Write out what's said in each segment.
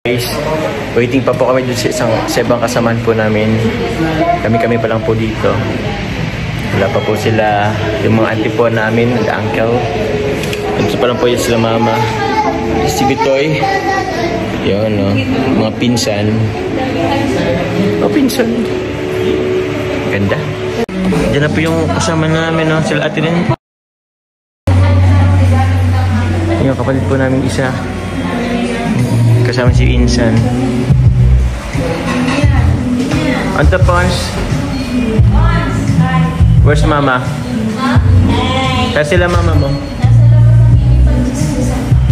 Guys, waiting pa po kami dun sa ibang kasamaan po namin. Kami pa lang po dito. Wala pa po sila, yung mga auntie po namin, uncle. Ito pa lang po yung sila mama. Si Bitoy. Yun, no? Mga pinsan. Pinsan. Ganda. Diyan na po yung kasama namin, no? Sila ate rin. Yung kapatid po namin isa. Kasama si Insan. Anta Pons. Where's mama? Kasi sila mama mo.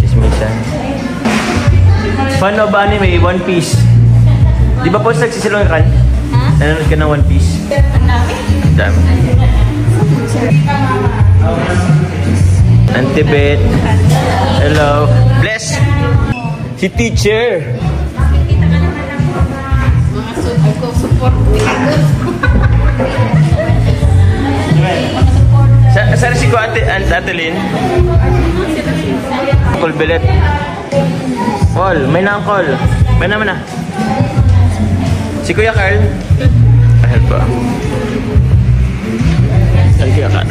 Chismisan. Paano ba anime? One Piece. Di ba po nagsisilong ka? Nanonood ka ng One Piece? Dami. Auntie Beth. Hello. Bless. Si teacher. Nakikita ka naman ng mga support. Saan si ko ate Lynn? Call Belet. Call. May na-call. May naman na. Si Kuya Carl. Ahal pa. Si Kuya Carl.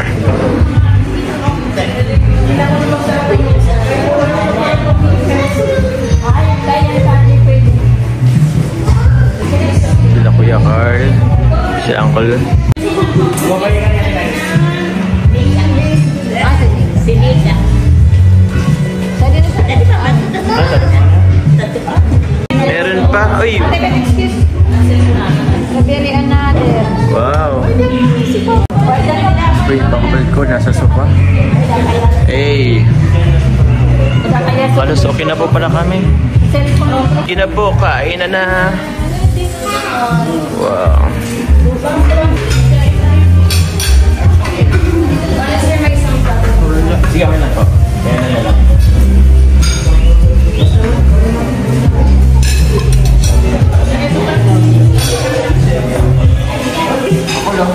Sila Kuya Carl. Si Uncle. Meron pa. Uy. Wow. Uy, pakapalit ko. Nasa sofa. Hey. Halos okay na po pala kami. Okay na po. Kain na. Wow. Sige, kami na po. Kaya na lang. Ako lang.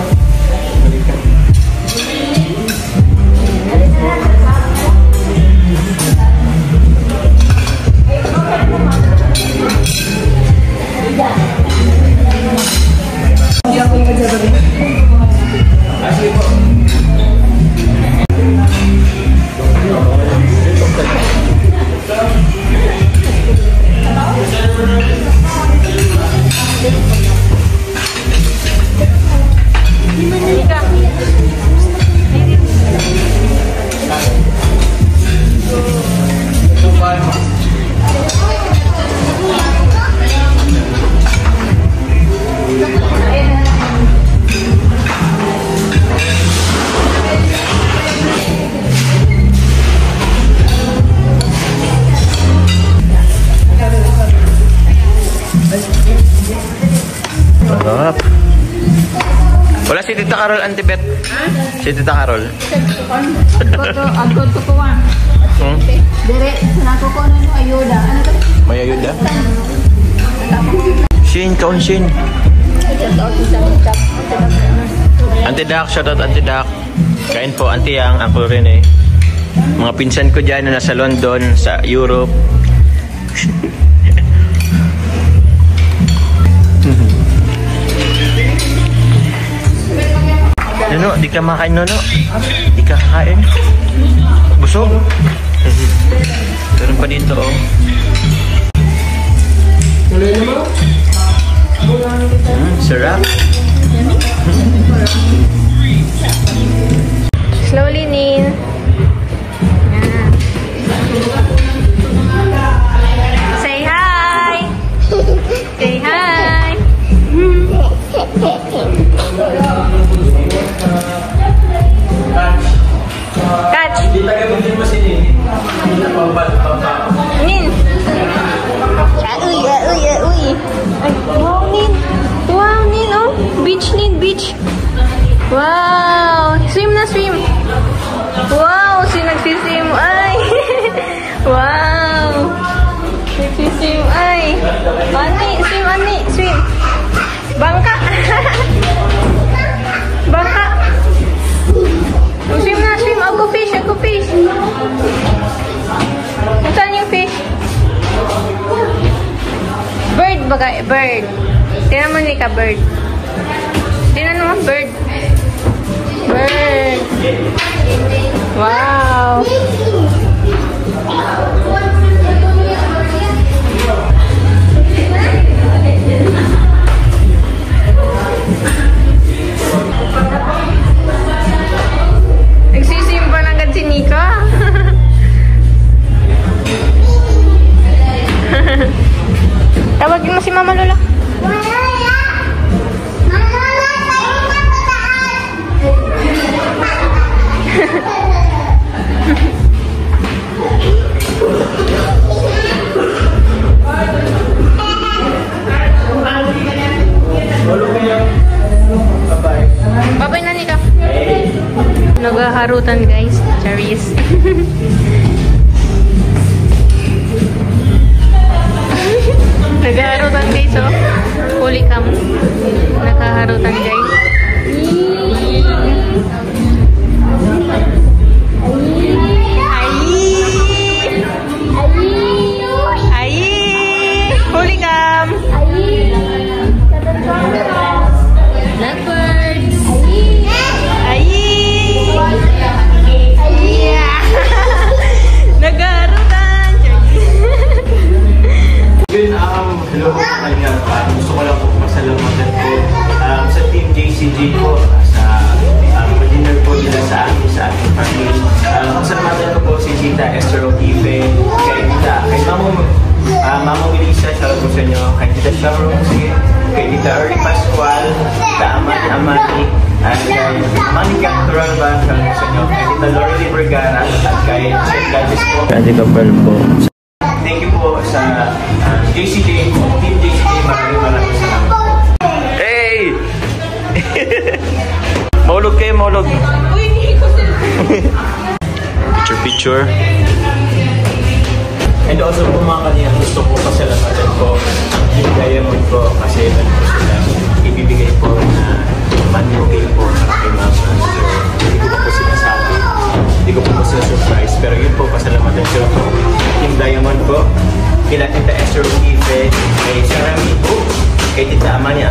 Sarap. Wala si Tita Carol, Auntie Beth. Si Tita Carol. Agod ko po ah. Dire, sanako ko ano ayuda. Ano to? May ayuda? Shin, kaon Shin. Auntie Dak, shoutout Auntie Dak. Kain po, Auntie Yang, Uncle Rene. Mga pinsan ko dyan na nasa London, sa Europe. Nono, di ka makain, Nono. Di ka kakain. Busog. Meron pa dito, oh. Sarap. Slowly, Nin. Say hi. Say hi. Catch. Nin. Uy. Wow, Nin. Wow, Nin, oh. Beach, Nin, beach. Wow. Swim na, swim. Wow, nagsisim. Ay. Wow. Nagsisim. Ay. Ani, swim. Bangka. Bangka. Swim na, swim. Ako fish. Saan yung fish? baga, bird. Tingnan mo Nika, bird. Tingnan mo, bird. Bird. Wow. Nagsisimpa lang agad si Nika. Tawagin mo si Mama Lola. Babay na Nika. Nagaharutan guys. Charis. Naghaharutan guys, oh. Holy cam. Naghaharutan guys. Holy cam. Blackbirds. Naghaharutan. Hello po sa kanya. Gusto ko lang po pasalamatan po sa Team JCG po sa dinner po nila sa aking family. Pasalamatan ko po si Tita Esther Otife, kay Mama Melissa, shoutout po sa inyo, kay Tita Sharon, kay Tita Ernie Pascual, Tita Amani, at kay Manny Canturalba, shoutout po sa inyo, kay Tita Lorely Vergara, at kay Chef Gadis po. Kati Kapal po. Thank you po sa JCJ po, Team JCJ, maraming salamat po. Hey! Maulog kayo, maulog. Picture. And also po mga kanina, gusto ko pasalamatan po yung Diamond po kasi po sila ibibigay po na manlugay po para kay Mama. So, hindi ko po sinasabi. Hindi ko po sila surprise. Pero yun po, pasalamatan ko po. Team Diamond po, kila Tita Esther Otife, kay Sarami po, kay Tita Amani,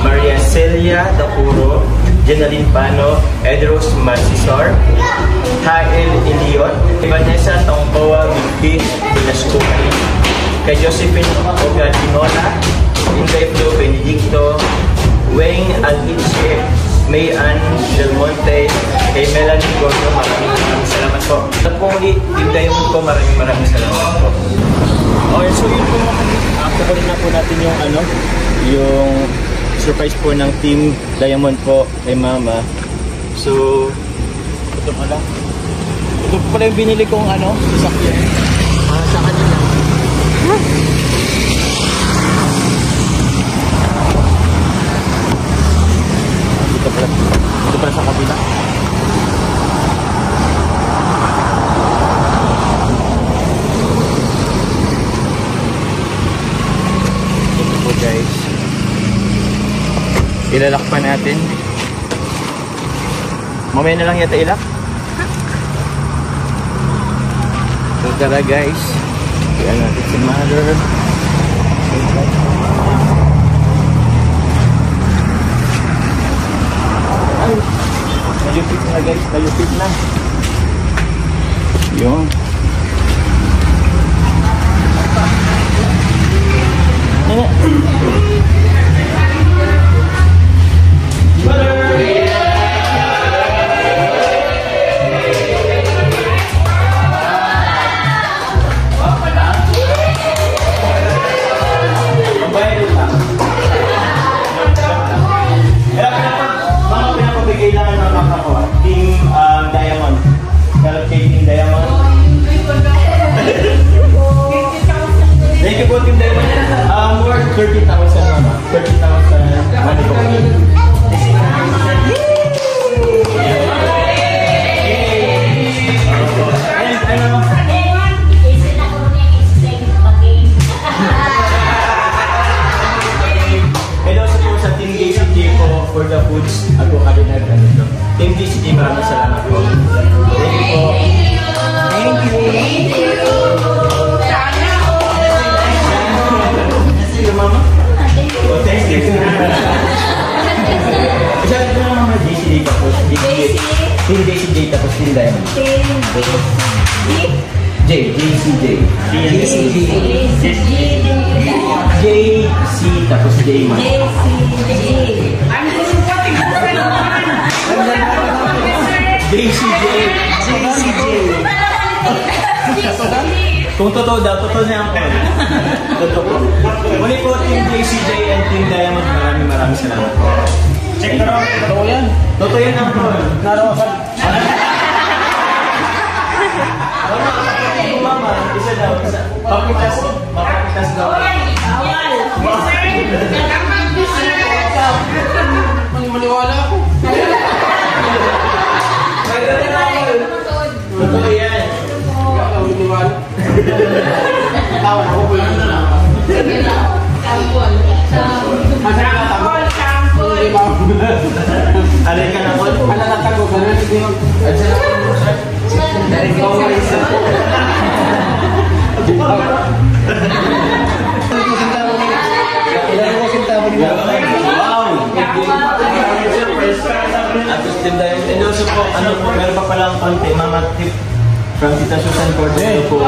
Maria Celia Dapuro, Jenaline Pano, Edros Marcisor, Hael Iliot, Vanessa Tongkoa Bigbi Binascupay, kay Josephine Ogadinola, Inday Flo Benedicto, Wayne Alhiche, Mayan Del Monte, kay Melanie Gordo, maraming salamat po. At po ulit, Team Diamond po, maraming salamat po. Okay, so yun po kukunin na po natin yung yung surprise po ng Team Diamond po kay Mama. So, ito pala. Ito pala yung binili kong sasakyan. Sa kanila. Ito pala sa kabila. Ito po guys. Ilalak pa natin. Mamaya na lang yata ilak. So tara guys. Kaya natin si Mother. Ay, nalupit na guys. Nalupit na. Yun. Thank you po, Team Diamond. Worth 30,000 mama. 30,000 money po. Hello sa po sa Team JCJ po for the foods. Ako kami nagkanito. Team JCJ, maraming salamat po. Thank you po. Thank you. Team JCJ tapos Team Diamond. JCJ. JC tapos Diamond. JCJ. Kung totoo daw, totoo niya ako. Totoo. Muli po Team JCJ and Team Diamond, maraming salamat po. Check na lang. Totoo yan. Totoo yan ang po. Narawasan. Mama, isa daw. Pakitas daw. Maniwala ako. Totoo yan. Tawa ako po yun. Alin ka na po? Alalatago ka na. Inuso po, ano po, meron pa palang konti, mga tip from Tita Susan Cordero po.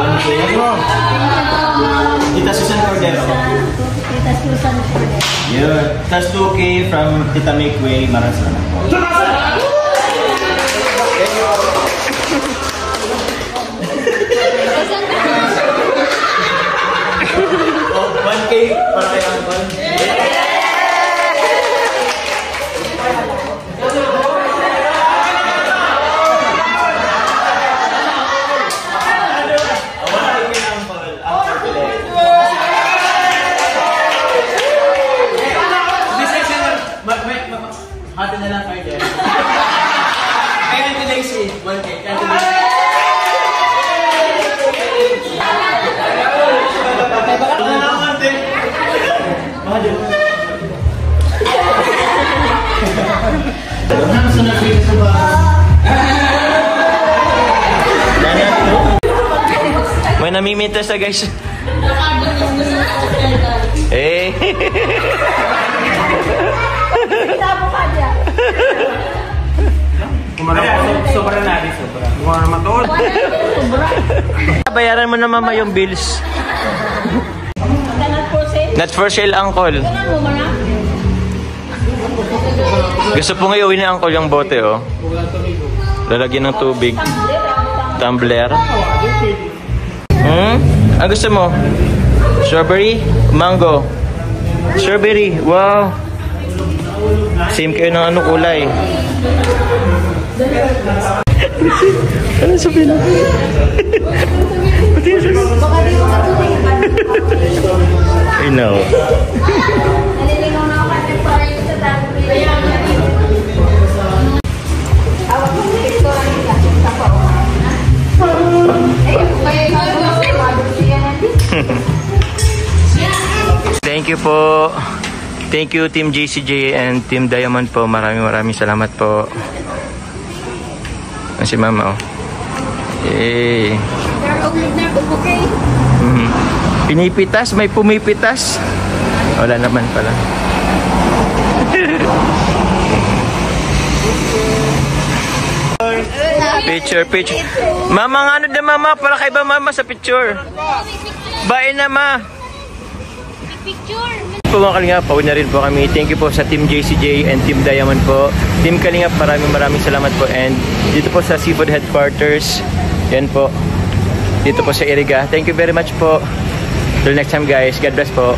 Tita Susan Cordero. Tita Susan Cordero. Yeah. Tas 2K from Tita Makeway, maraming salamat po. Oh, 1K para kay Uncle. Hati na lang kayo dyan. Kaya ito Daisy, 1K. Kaya ito Daisy. Ano na lang konti? Mahal. Ano sa nagpili sa ba? May namimitas na guys. Eh. Sobra na rin, sobra. Mukha naman doon. Bayaran mo na mama yung bills. Not for sale, Uncle. Gusto po ngayon ni Uncle yung bote, oh. Lalagyan ng tubig. Tumbler. Ang gusto mo? Strawberry? Mango? Strawberry, wow. Same kayo ng ano kulay. Ano sabihin mo? I know. Naliligaw na ako kasi parang sa dami. Awag mo sa ito lang nila. Thank you po. Thank you Team JCJ and Team Diamond po. Maraming salamat po. Si Mama, oh. Eh. Pinipitas, may pumipitas. Wala naman pala. Picture. Mama, nga ano na mama? Para kay ba mama sa picture? Bye na ma. Picture. Po mga Kalingap, pauwi na rin po kami. Thank you po sa Team JCJ and Team Diamond po. Team Kalingap, maraming salamat po. And dito po sa Seafood Headquarters, yan po. Dito po sa Iriga. Thank you very much po. Till next time guys. God bless po.